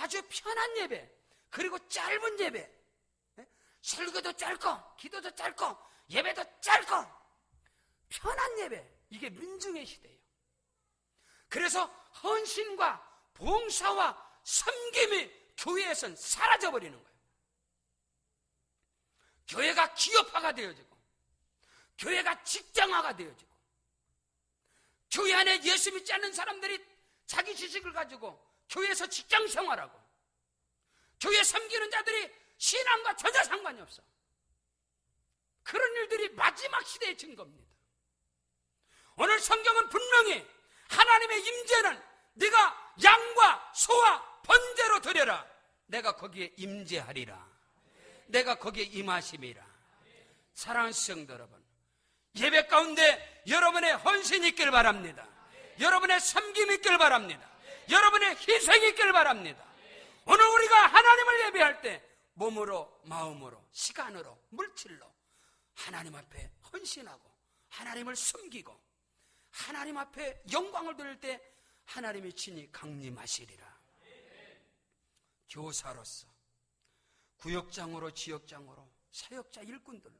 아주 편한 예배, 그리고 짧은 예배, 설교도 짧고 기도도 짧고 예배도 짧고 편한 예배, 이게 민중의 시대예요. 그래서 헌신과 봉사와 섬김이 교회에선 사라져버리는 거예요. 교회가 기업화가 되어지고, 교회가 직장화가 되어지고, 교회 안에 예수 믿지 않는 사람들이 자기 지식을 가지고 교회에서 직장 생활하고, 교회 섬기는 자들이 신앙과 전혀 상관이 없어. 그런 일들이 마지막 시대의 증거입니다. 오늘 성경은 분명히 하나님의 임재는 네가 양과 소와 번제로 드려라, 내가 거기에 임재하리라, 내가 거기에 임하심이라. 사랑하는 성도 여러분, 예배 가운데 여러분의 헌신이 있길 바랍니다. 여러분의 섬김이 있길 바랍니다. 여러분의 희생이 있길 바랍니다. 오늘 우리가 하나님을 예배할 때 몸으로, 마음으로, 시간으로, 물질로 하나님 앞에 헌신하고 하나님을 섬기고 하나님 앞에 영광을 드릴 때 하나님이 친히 강림하시리라. 교사로서, 구역장으로, 지역장으로, 사역자 일꾼들로,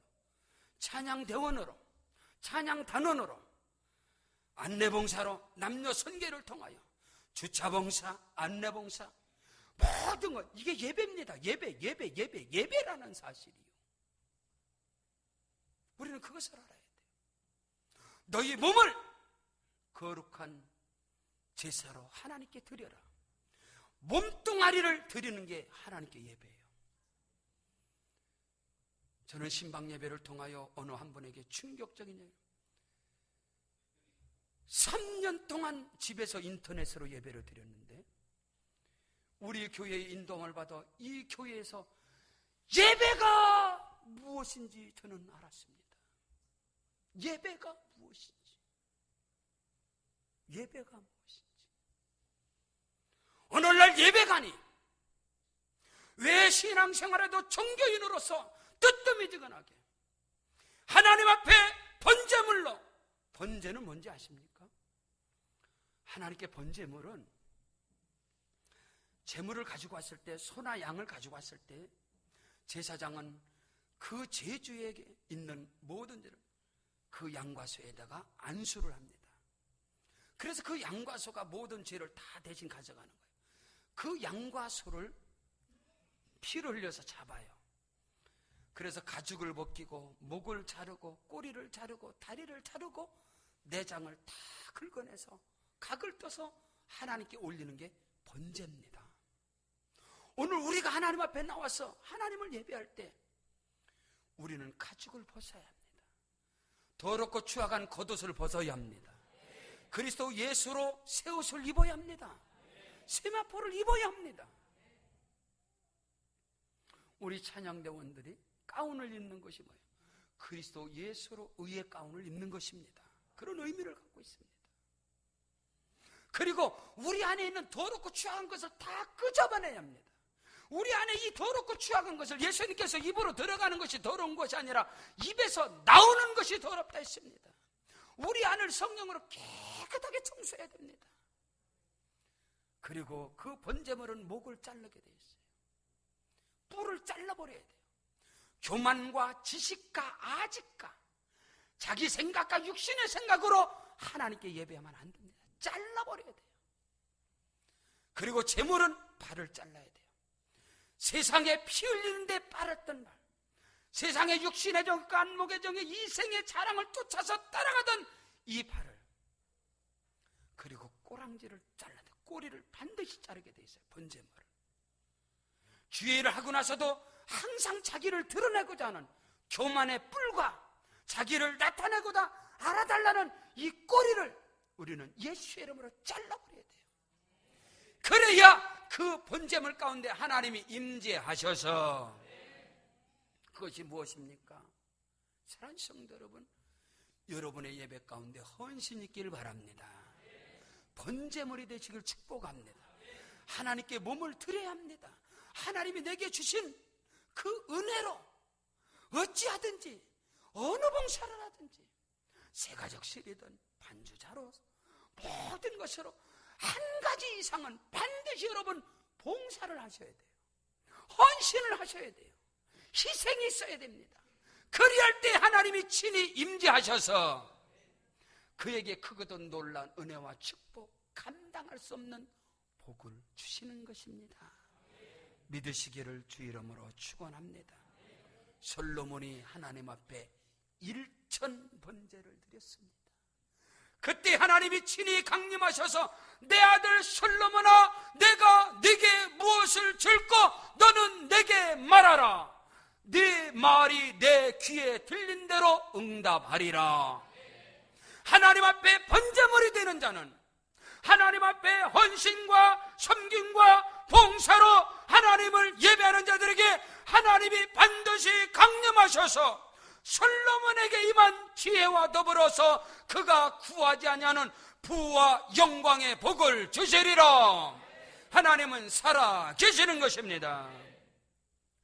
찬양대원으로, 찬양단원으로, 안내봉사로 남녀 선교를 통하여 주차봉사, 안내봉사, 모든 것, 이게 예배입니다. 예배라는 사실이요. 우리는 그것을 알아야 돼요. 너희 몸을 거룩한 제사로 하나님께 드려라. 몸뚱아리를 드리는 게 하나님께 예배예요. 저는 신방 예배를 통하여 어느 한 분에게 충격적인 얘기, 3년 동안 집에서 인터넷으로 예배를 드렸는데 우리 교회의 인도함을 받아 이 교회에서 예배가 무엇인지 저는 알았습니다. 예배가 무엇인지, 예배가 무엇인지. 오늘날 예배가니 왜 신앙생활에도 종교인으로서 뜨뜻미지근하게 하나님 앞에 번제물로, 번제는 뭔지 아십니까? 하나님께 번제물은 제물을 가지고 왔을 때, 소나 양을 가지고 왔을 때 제사장은 그 제주에게 있는 모든 죄를 그 양과 소에다가 안수를 합니다. 그래서 그 양과 소가 모든 죄를 다 대신 가져가는 거예요. 그 양과 소를 피를 흘려서 잡아요. 그래서 가죽을 벗기고 목을 자르고 꼬리를 자르고 다리를 자르고 내장을 다 긁어내서 각을 떠서 하나님께 올리는 게 번제입니다. 오늘 우리가 하나님 앞에 나와서 하나님을 예배할 때 우리는 가죽을 벗어야 합니다. 더럽고 추악한 겉옷을 벗어야 합니다. 그리스도 예수로 새 옷을 입어야 합니다. 세마포를 입어야 합니다. 우리 찬양대원들이 가운을 입는 것이 뭐예요? 그리스도 예수로 의의 가운을 입는 것입니다. 그런 의미를 갖고 있습니다. 그리고 우리 안에 있는 더럽고 추악한 것을 다 끄집어내야 합니다. 우리 안에 이 더럽고 추악한 것을, 예수님께서 입으로 들어가는 것이 더러운 것이 아니라 입에서 나오는 것이 더럽다 했습니다. 우리 안을 성령으로 깨끗하게 청소해야 됩니다. 그리고 그 번제물은 목을 자르게 돼 있어요. 뿔을 잘라버려야 돼요. 교만과 지식과 아직과 자기 생각과 육신의 생각으로 하나님께 예배하면 안 됩니다. 잘라버려야 돼요. 그리고 제물은 발을 잘라야 돼요. 세상에 피 흘리는데 빠졌던 발, 세상의 육신의 정과 안목의 정의 이생의 자랑을 쫓아서 따라가던 이 발을, 그리고 꼬랑지를 잘라야 돼요. 꼬리를 반드시 자르게 돼 있어요. 번제물을. 주의를 하고 나서도 항상 자기를 드러내고자 하는 교만의 뿔과 자기를 나타내고자 알아달라는 이 꼬리를 우리는 예수의 이름으로 잘라버려야 돼요. 그래야 그 번제물 가운데 하나님이 임재하셔서, 그것이 무엇입니까? 사랑하는 성도 여러분, 여러분의 예배 가운데 헌신이 있기를 바랍니다. 번제물이 되시길 축복합니다. 하나님께 몸을 드려야 합니다. 하나님이 내게 주신 그 은혜로 어찌하든지 어느 봉사를 하든지 새가족실이든 반주자로 모든 것으로 한 가지 이상은 반드시 여러분 봉사를 하셔야 돼요. 헌신을 하셔야 돼요. 희생이 있어야 됩니다. 그리할 때 하나님이 친히 임재하셔서 그에게 크고도 놀라운 은혜와 축복, 감당할 수 없는 복을 주시는 것입니다. 믿으시기를 주 이름으로 축원합니다. 솔로몬이 하나님 앞에 1천 번제를 드렸습니다. 그때 하나님이 친히 강림하셔서 내 아들 솔로몬아, 내가 네게 무엇을 줄고 너는 내게 말하라. 네 말이 내 귀에 들린 대로 응답하리라. 하나님 앞에 번제물이 되는 자는 하나님 앞에 헌신과 섬김과 봉사로 하나님을 예배하는 자들에게 하나님이 반드시 강림하셔서 솔로몬에게 임한 지혜와 더불어서 그가 구하지 아니하는 부와 영광의 복을 주시리라. 하나님은 살아 계시는 것입니다.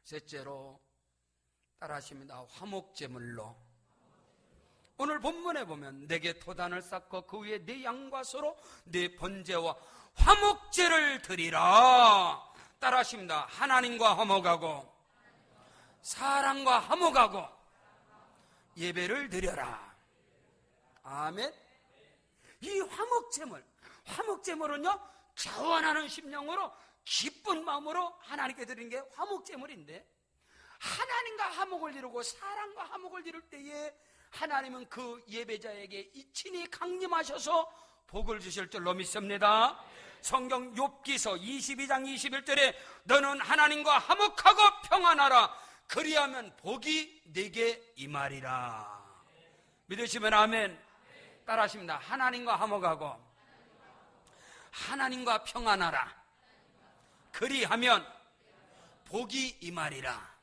셋째로 따라하십니다. 화목제물로. 오늘 본문에 보면 내게 도단을 쌓고 그 위에 네 양과 소로 네 번제와 화목제를 드리라. 따라하십니다. 하나님과 화목하고 사람과 화목하고 예배를 드려라. 아멘. 이 화목제물은요 자원하는 심령으로 기쁜 마음으로 하나님께 드리는 게 화목제물인데, 하나님과 화목을 이루고 사람과 화목을 이룰 때에 하나님은 그 예배자에게 친히 강림하셔서 복을 주실 줄로 믿습니다. 성경 욥기서 22장 21절에 너는 하나님과 화목하고 평안하라. 그리하면 복이 내게 임하리라. 믿으시면 아멘. 따라하십니다. 하나님과 화목하고 하나님과 평안하라. 그리하면 복이 임하리라.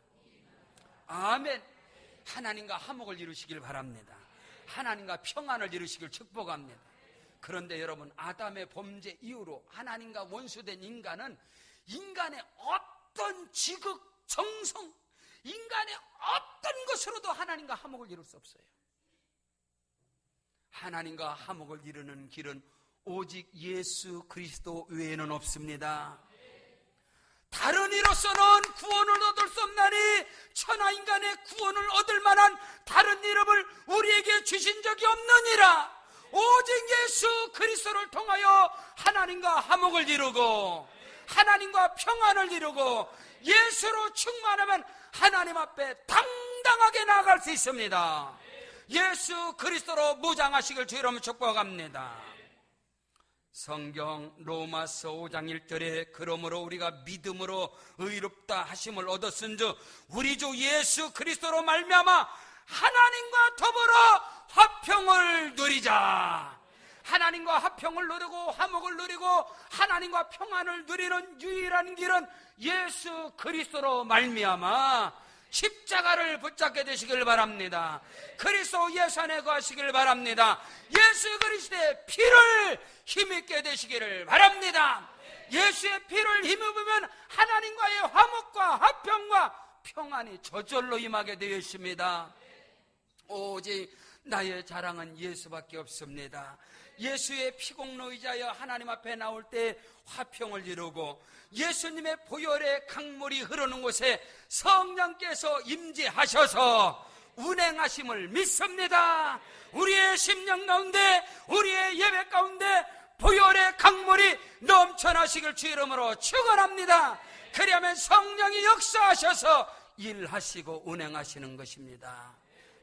아멘. 하나님과 화목을 이루시길 바랍니다. 하나님과 평안을 이루시길 축복합니다. 그런데 여러분, 아담의 범죄 이후로 하나님과 원수된 인간은 인간의 어떤 지극 정성, 인간의 어떤 것으로도 하나님과 화목을 이룰 수 없어요. 하나님과 화목을 이루는 길은 오직 예수 그리스도 외에는 없습니다. 다른 이로서는 구원을 얻을 수 없나니 천하인간의 구원을 얻을 만한 다른 이름을 우리에게 주신 적이 없느니라. 오직 예수 그리스도를 통하여 하나님과 화목을 이루고 하나님과 평안을 이루고 예수로 충만하면 하나님 앞에 당당하게 나아갈 수 있습니다. 예수 그리스도로 무장하시길 주 이름으로 축복합니다. 성경 로마서 5장 1절에 그러므로 우리가 믿음으로 의롭다 하심을 얻었은즉 우리 주 예수 그리스도로 말미암아 하나님과 더불어 화평을 누리자. 하나님과 화평을 누리고 화목을 누리고 하나님과 평안을 누리는 유일한 길은 예수 그리스도로 말미암아 십자가를 붙잡게 되시길 바랍니다. 그리스도 예수 안에 거하시길 바랍니다. 예수 그리스도의 피를 힘있게 되시기를 바랍니다. 예수의 피를 힘입으면 하나님과의 화목과 화평과 평안이 저절로 임하게 되어 있습니다. 오직 나의 자랑은 예수밖에 없습니다. 예수의 피공로 의지하여 하나님 앞에 나올 때 화평을 이루고 예수님의 보혈의 강물이 흐르는 곳에 성령께서 임재하셔서 운행하심을 믿습니다. 우리의 심령 가운데 우리의 예배 가운데 보혈의 강물이 넘쳐나시길 주 이름으로 축원합니다. 그리하면 성령이 역사하셔서 일하시고 운행하시는 것입니다.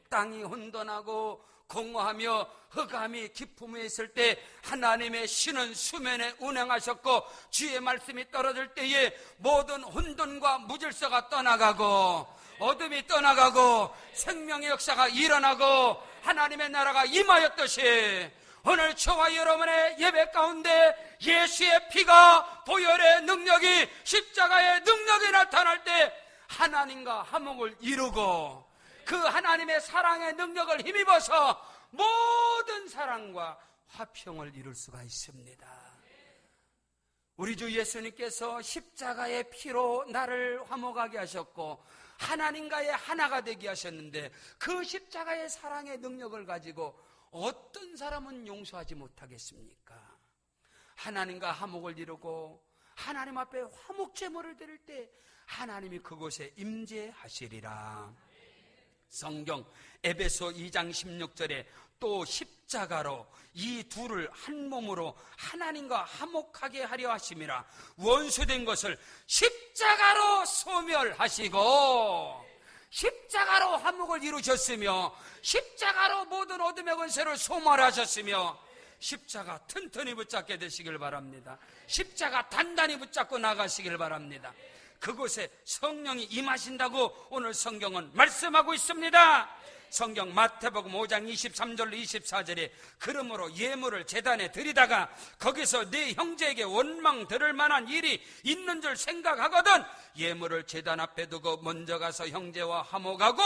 땅이 혼돈하고 공허하며 흑암이 기품에 있을 때 하나님의 신은 수면에 운행하셨고 주의 말씀이 떨어질 때에 모든 혼돈과 무질서가 떠나가고 어둠이 떠나가고 생명의 역사가 일어나고 하나님의 나라가 임하였듯이 오늘 저와 여러분의 예배 가운데 예수의 피가 보혈의 능력이 십자가의 능력이 나타날 때 하나님과 화목을 이루고 그 하나님의 사랑의 능력을 힘입어서 모든 사랑과 화평을 이룰 수가 있습니다. 우리 주 예수님께서 십자가의 피로 나를 화목하게 하셨고 하나님과의 하나가 되게 하셨는데 그 십자가의 사랑의 능력을 가지고 어떤 사람은 용서하지 못하겠습니까? 하나님과 화목을 이루고 하나님 앞에 화목제물을 드릴 때 하나님이 그곳에 임재하시리라. 성경 에베소 2장 16절에 또 십자가로 이 둘을 한 몸으로 하나님과 화목하게 하려 하심이라. 원수된 것을 십자가로 소멸하시고 십자가로 화목을 이루셨으며 십자가로 모든 어둠의 권세를 소멸하셨으며 십자가 튼튼히 붙잡게 되시길 바랍니다. 십자가 단단히 붙잡고 나가시길 바랍니다. 그곳에 성령이 임하신다고 오늘 성경은 말씀하고 있습니다. 성경 마태복음 5장 23절로 24절에 그러므로 예물을 제단에 드리다가 거기서 네 형제에게 원망 들을 만한 일이 있는 줄 생각하거든 예물을 제단 앞에 두고 먼저 가서 형제와 화목하고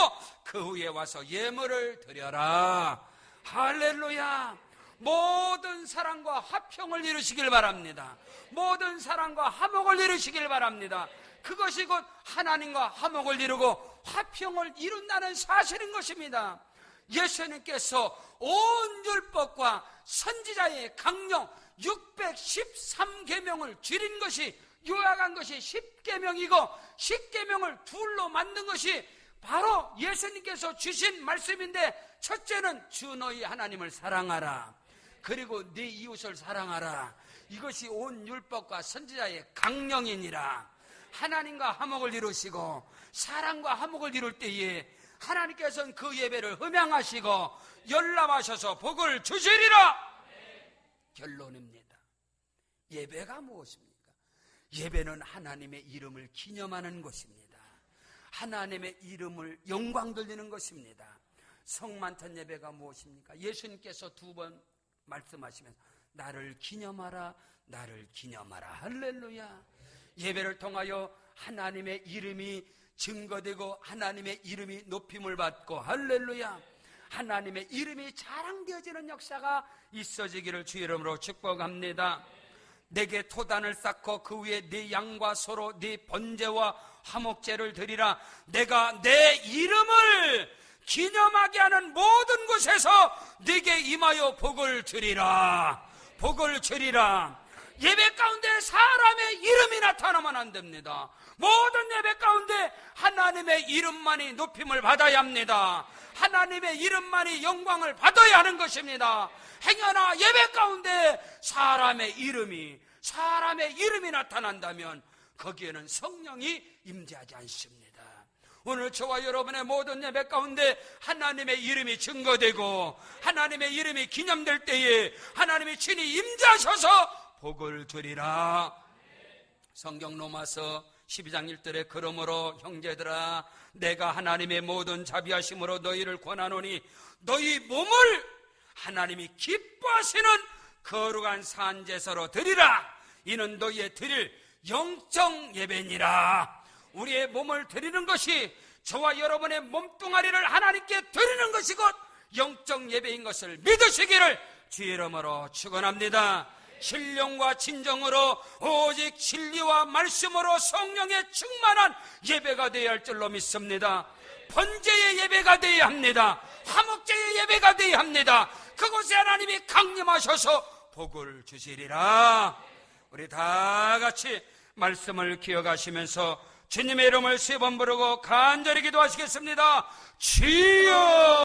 그 후에 와서 예물을 드려라. 할렐루야. 모든 사랑과 화평을 이루시길 바랍니다. 모든 사랑과 화목을 이루시길 바랍니다. 그것이 곧 하나님과 화목을 이루고 화평을 이룬다는 사실인 것입니다. 예수님께서 온 율법과 선지자의 강령 613계명을 줄인 것이, 요약한 것이 10계명이고 10계명을 둘로 만든 것이 바로 예수님께서 주신 말씀인데, 첫째는 주 너희 하나님을 사랑하라, 그리고 네 이웃을 사랑하라. 이것이 온 율법과 선지자의 강령이니라. 하나님과 화목을 이루시고 사랑과 화목을 이룰 때에 하나님께서는 그 예배를 흠양하시고 열람하셔서 복을 주시리라. 결론입니다. 예배가 무엇입니까? 예배는 하나님의 이름을 기념하는 것입니다. 하나님의 이름을 영광 돌리는 것입니다. 성만찬 예배가 무엇입니까? 예수님께서 두 번 말씀하시면서 나를 기념하라, 나를 기념하라. 할렐루야. 예배를 통하여 하나님의 이름이 증거되고 하나님의 이름이 높임을 받고, 할렐루야, 하나님의 이름이 자랑되어지는 역사가 있어지기를 주 이름으로 축복합니다. 내게 토단을 쌓고 그 위에 네 양과 소로 네 번제와 화목제를 드리라. 내가 내 이름을 기념하게 하는 모든 곳에서 네게 임하여 복을 주리라. 복을 주리라. 예배 가운데 사람의 이름이 나타나면 안 됩니다. 모든 예배 가운데 하나님의 이름만이 높임을 받아야 합니다. 하나님의 이름만이 영광을 받아야 하는 것입니다. 행여나 예배 가운데 사람의 이름이 나타난다면 거기에는 성령이 임재하지 않습니다. 오늘 저와 여러분의 모든 예배 가운데 하나님의 이름이 증거되고 하나님의 이름이 기념될 때에 하나님이 친히 임재하셔서 복을 주리라. 성경 로마서 12장 1절에 그러므로 형제들아 내가 하나님의 모든 자비하심으로 너희를 권하노니 너희 몸을 하나님이 기뻐하시는 거룩한 산제사로 드리라. 이는 너희의 드릴 영적 예배니라. 우리의 몸을 드리는 것이, 저와 여러분의 몸뚱아리를 하나님께 드리는 것이 곧 영적 예배인 것을 믿으시기를 주 이름으로 축원합니다. 신령과 진정으로 오직 진리와 말씀으로 성령의 충만한 예배가 되어야 할 줄로 믿습니다. 번제의 예배가 되어야 합니다. 화목제의 예배가 되어야 합니다. 그곳에 하나님이 강림하셔서 복을 주시리라. 우리 다 같이 말씀을 기억하시면서 주님의 이름을 3번 부르고 간절히 기도하시겠습니다. 주여.